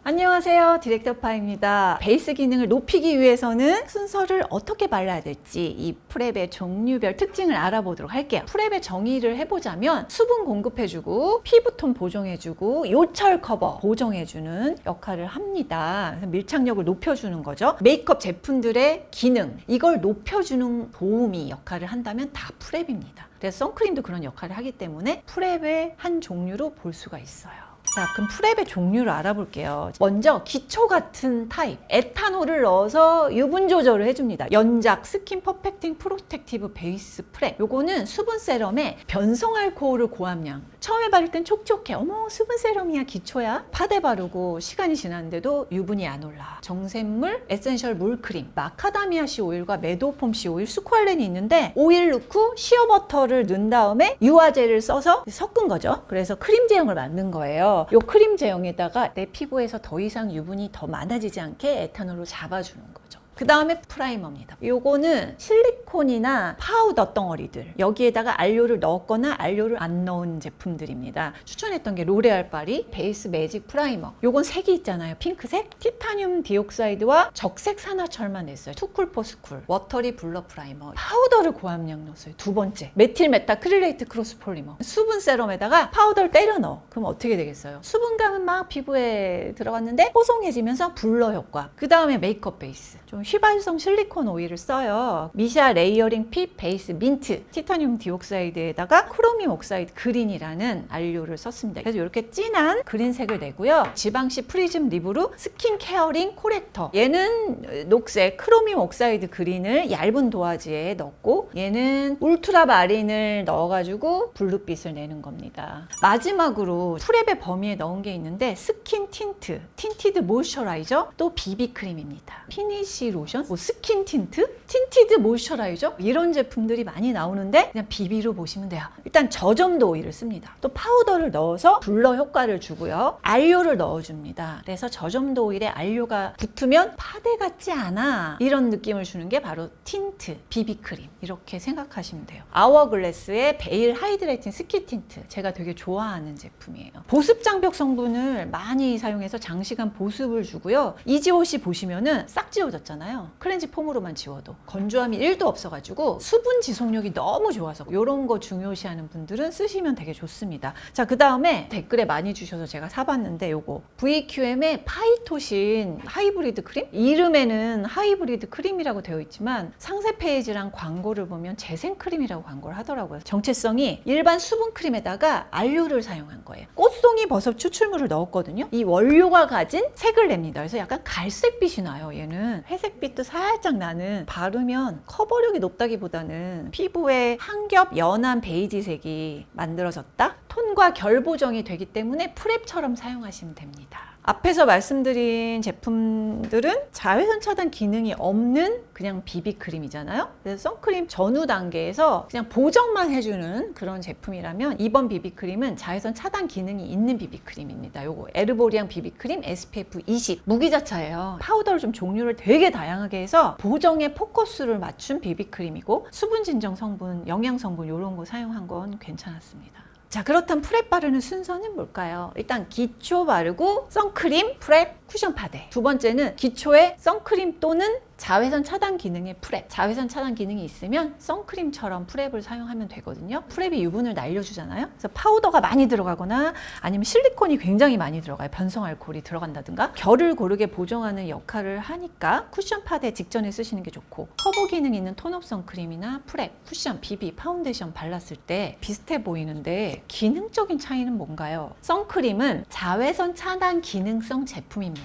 안녕하세요, 디렉터파입니다. 베이스 기능을 높이기 위해서는 순서를 어떻게 발라야 될지 이 프랩의 종류별 특징을 알아보도록 할게요. 프랩의 정의를 해보자면 수분 공급해주고 피부톤 보정해주고 요철 커버 보정해주는 역할을 합니다. 그래서 밀착력을 높여주는 거죠. 메이크업 제품들의 기능, 이걸 높여주는 도우미 역할을 한다면 다 프랩입니다. 그래서 선크림도 그런 역할을 하기 때문에 프랩의 한 종류로 볼 수가 있어요. 자, 그럼 프랩의 종류를 알아볼게요. 먼저 기초 같은 타입, 에탄올을 넣어서 유분 조절을 해줍니다. 연작 스킨 퍼펙팅 프로텍티브 베이스 프랩. 요거는 수분 세럼에 변성 알코올을 고함량. 처음에 바를 땐 촉촉해. 어머, 수분 세럼이야, 기초야. 파데 바르고 시간이 지났는데도 유분이 안 올라. 정샘물, 에센셜 물크림, 마카다미아 씨 오일과 메도폼 씨 오일, 스쿠알렌이 있는데 오일 넣고 시어버터를 넣은 다음에 유화제를 써서 섞은 거죠. 그래서 크림 제형을 만든 거예요. 요 크림 제형에다가 내 피부에서 더 이상 유분이 더 많아지지 않게 에탄올로 잡아주는 거죠. 그 다음에 프라이머입니다. 요거는 실리콘이나 파우더 덩어리들, 여기에다가 알료를 넣었거나 알료를 안 넣은 제품들입니다. 추천했던 게 로레알 파리 베이스 매직 프라이머. 요건 색이 있잖아요. 핑크색. 티타늄 디옥사이드와 적색 산화철만 냈어요. 투쿨포스쿨 워터리 블러 프라이머. 파우더를 고함량 넣었어요. 두 번째, 메틸 메타크릴레이트 크로스 폴리머. 수분 세럼에다가 파우더를 때려 넣어. 그럼 어떻게 되겠어요? 수분감은 막 피부에 들어갔는데 뽀송해지면서 블러 효과. 그 다음에 메이크업 베이스, 좀 휘발성 실리콘 오일을 써요. 미샤 레이어링 핏 베이스 민트, 티타늄 디옥사이드에다가 크로미움 옥사이드 그린이라는 알료를 썼습니다. 그래서 이렇게 진한 그린색을 내고요. 지방시 프리즘 립으로 스킨 케어링 코렉터. 얘는 녹색 크로미움 옥사이드 그린을 얇은 도화지에 넣고, 얘는 울트라 마린을 넣어가지고 블루빛을 내는 겁니다. 마지막으로 프랩의 범위에 넣은 게 있는데 스킨 틴트, 틴티드 모이스처라이저, 또 비비크림입니다. 피니시 로션, 뭐 스킨 틴트, 틴티드 모이스처라이저, 이런 제품들이 많이 나오는데 그냥 비비로 보시면 돼요. 일단 저점도 오일을 씁니다. 또 파우더를 넣어서 블러 효과를 주고요. 알료를 넣어줍니다. 그래서 저점도 오일에 알료가 붙으면 파데 같지 않아, 이런 느낌을 주는 게 바로 틴트, 비비크림, 이렇게 생각하시면 돼요. 아워글래스의 베일 하이드레이팅 스킨 틴트, 제가 되게 좋아하는 제품이에요. 보습 장벽 성분을 많이 사용해서 장시간 보습을 주고요. 이지옷이 보시면은 싹 지워졌잖아요. 클렌징 폼으로만 지워도 건조함이 1도 없어가지고 수분 지속력이 너무 좋아서 이런 거 중요시하는 분들은 쓰시면 되게 좋습니다. 자, 그 다음에 댓글에 많이 주셔서 제가 사봤는데 요거 VQM의 파이토신 하이브리드 크림? 이름에는 하이브리드 크림이라고 되어 있지만 상세 페이지랑 광고를 보면 재생크림이라고 광고를 하더라고요. 정체성이 일반 수분 크림에다가 알료를 사용한 거예요. 꽃송이 버섯 추출물을 넣었거든요. 이 원료가 가진 색을 냅니다. 그래서 약간 갈색빛이 나요. 얘는 회색빛도 살짝 나는, 바르면 커버력이 높다기보다는 피부에 한 겹 연한 베이지색이 만들어졌다? 톤과 결 보정이 되기 때문에 프랩처럼 사용하시면 됩니다. 앞에서 말씀드린 제품들은 자외선 차단 기능이 없는 그냥 비비크림이잖아요. 그래서 선크림 전후 단계에서 그냥 보정만 해주는 그런 제품이라면 이번 비비크림은 자외선 차단 기능이 있는 비비크림입니다. 요거 에르보리앙 비비크림 SPF 20 무기자차예요. 파우더를 좀 종류를 되게 다양하게 해서 보정에 포커스를 맞춘 비비크림이고, 수분 진정 성분, 영양 성분 이런 거 사용한 건 괜찮았습니다. 자, 그렇다면 프랩 바르는 순서는 뭘까요? 일단 기초 바르고 선크림, 프랩, 쿠션 파데. 두 번째는 기초에 선크림 또는 자외선 차단 기능의 프랩. 자외선 차단 기능이 있으면 선크림처럼 프랩을 사용하면 되거든요. 프랩이 유분을 날려주잖아요. 그래서 파우더가 많이 들어가거나 아니면 실리콘이 굉장히 많이 들어가요. 변성 알코올이 들어간다든가 결을 고르게 보정하는 역할을 하니까 쿠션 파데 직전에 쓰시는 게 좋고, 커버 기능 있는 톤업 선크림이나 프랩, 쿠션, 비비, 파운데이션 발랐을 때 비슷해 보이는데 기능적인 차이는 뭔가요? 선크림은 자외선 차단 기능성 제품입니다.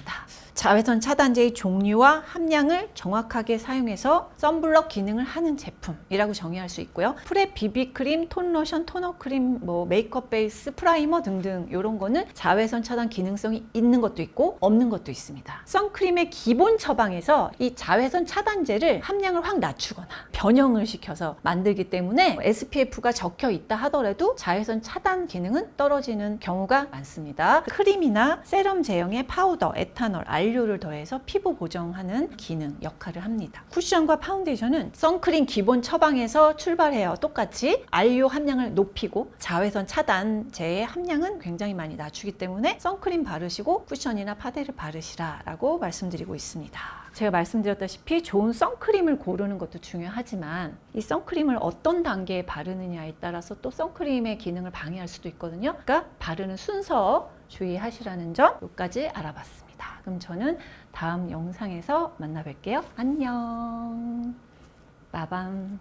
자외선 차단제의 종류와 함량을 정확하게 사용해서 선블럭 기능을 하는 제품이라고 정의할 수 있고요. 프랩, 비비크림, 톤로션, 토너크림, 뭐 메이크업 베이스, 프라이머 등등 이런 거는 자외선 차단 기능성이 있는 것도 있고 없는 것도 있습니다. 선크림의 기본 처방에서 이 자외선 차단제를 함량을 확 낮추거나 변형을 시켜서 만들기 때문에 SPF가 적혀 있다 하더라도 자외선 차단 기능은 떨어지는 경우가 많습니다. 크림이나 세럼 제형의 파우더, 에탄올, 알료를 더해서 피부 보정하는 기능, 역할을 합니다. 쿠션과 파운데이션은 선크림 기본 처방에서 출발해요. 똑같이 알료 함량을 높이고 자외선 차단제의 함량은 굉장히 많이 낮추기 때문에 선크림 바르시고 쿠션이나 파데를 바르시라 라고 말씀드리고 있습니다. 제가 말씀드렸다시피 좋은 선크림을 고르는 것도 중요하지만 이 선크림을 어떤 단계에 바르느냐에 따라서 또 선크림의 기능을 방해할 수도 있거든요. 그러니까 바르는 순서 주의하시라는 점 여기까지 알아봤습니다. 그럼 저는 다음 영상에서 만나 뵐게요. 안녕. 빠밤.